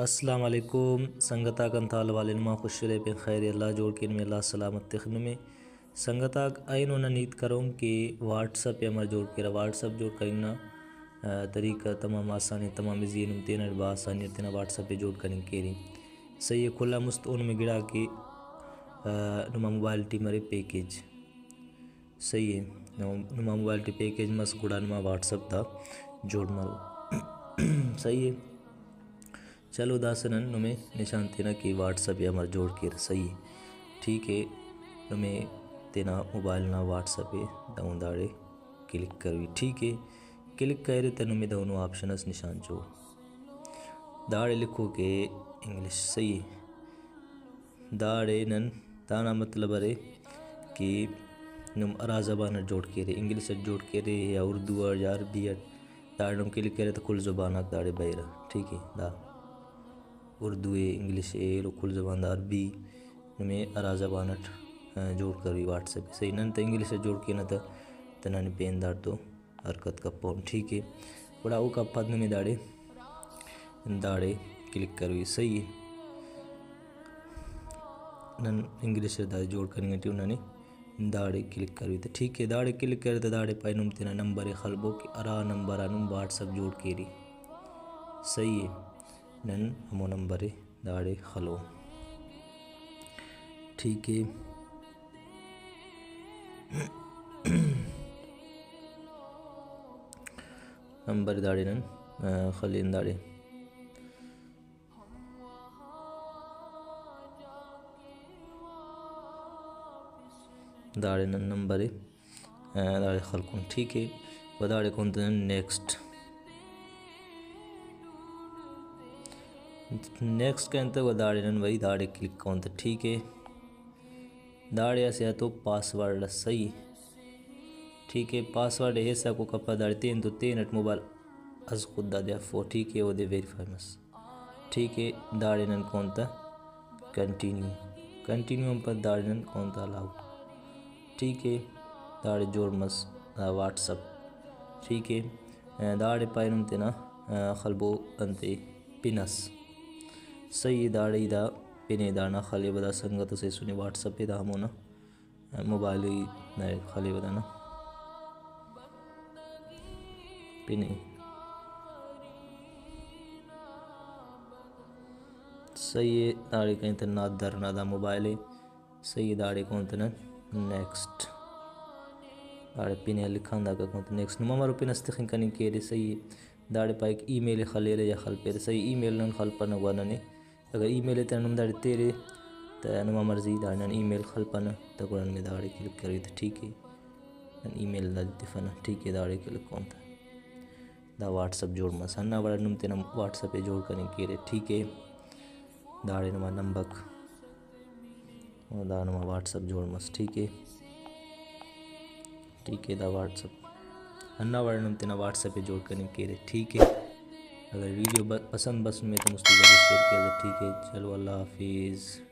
السلام علیکم سنگتاک انتال والنما خوشرے پہ خیر اللہ جوڑ کے میں اللہ سلامت تخن میں سنگتاک آئین ہونا نیت کروں کہ واٹس ایپ ہمارا جوڑ کے واٹس ایپ جوڑ کرنا طریقہ تمام آسانی تمام زین تین با آسانی تینا واٹس ایپ پہ جوڑ کریں کیری صحیح کھلا مستون میں گڑا کہ نما موبائل ٹی مرے پیکیج صحیح ہے نما موبائل ٹی پیکیج مس گڑا نما واٹس ایپ تا جوڑ مرو صحیح ہے چلو داسنن نمیں نشان تینا کہ واٹس ایپ ہمارا جوڑ کے صحیح ٹھیک ہے نمیں تینا موبائل نا واٹس ایپ داؤن داڑے کلک کروی ٹھیک ہے کلک کرے تو نمیں دونوں آپشن اس نشان جو داڑے لکھو کہ انگلش صحیح داڑے نن تانا مطلب ہے کہ نم ارا زبان جوڑ کے رہے انگلش جوڑ کے رہے یا اردو یا عربی داڑے نم کلک کرے تو کل زبانات داڑے بہرا ٹھیک ہے دا اردو انگلش کل زبان دا عربی نمیں ارا زبانٹ جوڑ کروی واٹس ایپ صحیح نن تو انگلش جوڑ کے نہ تو نن پین دار تو حرکت کپون ٹھیک ہے بڑا او کا پد نمیں داڑے کلک کروی صحیح ہے نن انگلش دا جوڑ کریں گے انہوں نے داڑے کلک کروی تو ٹھیک ہے داڑے کلک کرے تو داڑے پائے نم تینا نمبر خلبو کہ ارا نمبر نم واٹس ایپ جوڑ کے ری صحیح ہے نن ہمو نمبر داڑے خلو ٹھیک ہے نمبر داڑے نن خلین داڑے داڑے نن نمبر داڑے خلکون ٹھیک ہے و داڑے کون نن نیکسٹ کہتے وہ داڑے نن وہی داڑے کلک کون ٹھیک ہے داڑے ایسے تو پاسورڈ صحیح ٹھیک ہے پاسورڈ ایسا کو کپا داڑے تین تو تینٹ موبائل از خود دا دیا فو ٹھیک ہے وہ دے ویریفائی مس ٹھیک ہے داڑے نن کون تا کنٹینیو پر داڑے نن کون تا لاؤ ٹھیک ہے داڑے جوڑ مس واٹس ایپ ٹھیک ہے داڑے پائنم تینا خلبو انتے پنس صحیح داڑی دا پنے دانا خالی بدا سنگت سے سنی واٹس ایپ دا ہمونا موبائل خالی بدا نا پنے صحیح داڑی کہیں تا ناد درنا دا موبائل صحیح داڑی کون تا نیکسٹ داڑے پنے لکھان دا کون تا نیکسٹ نمہ مرو پنے استخین کنی کیرے صحیح داڑے پائے ای میل خلی رہے یا خل پیر صحیح ای میل نن خل پانا گوانا اگر ای میل تینا نم داڑے تیرے تو نما مرضی داڑے نن ای میل خل پانا تو قرآن میں داڑے کلک کروی تو ٹھیک ہے نن ای میل دا دفانا ٹھیک ہے داڑے کلک کون تا دا واٹس ایپ جوڑ مس ہننا بڑا نم تینا واٹس ایپ جوڑ کریں کیرے ٹھیک ہے داڑے نما نمبک دا نما واٹس ایپ جوڑ مس ٹھیک ہے دا واٹس ایپ ہننا بڑا نم تینا واٹس ایپ جوڑ کریں کیرے ٹھیک ہے اگر ویڈیو پسند بس میں تو مستقبل شیئر کیا ٹھیک ہے چلو اللہ حافظ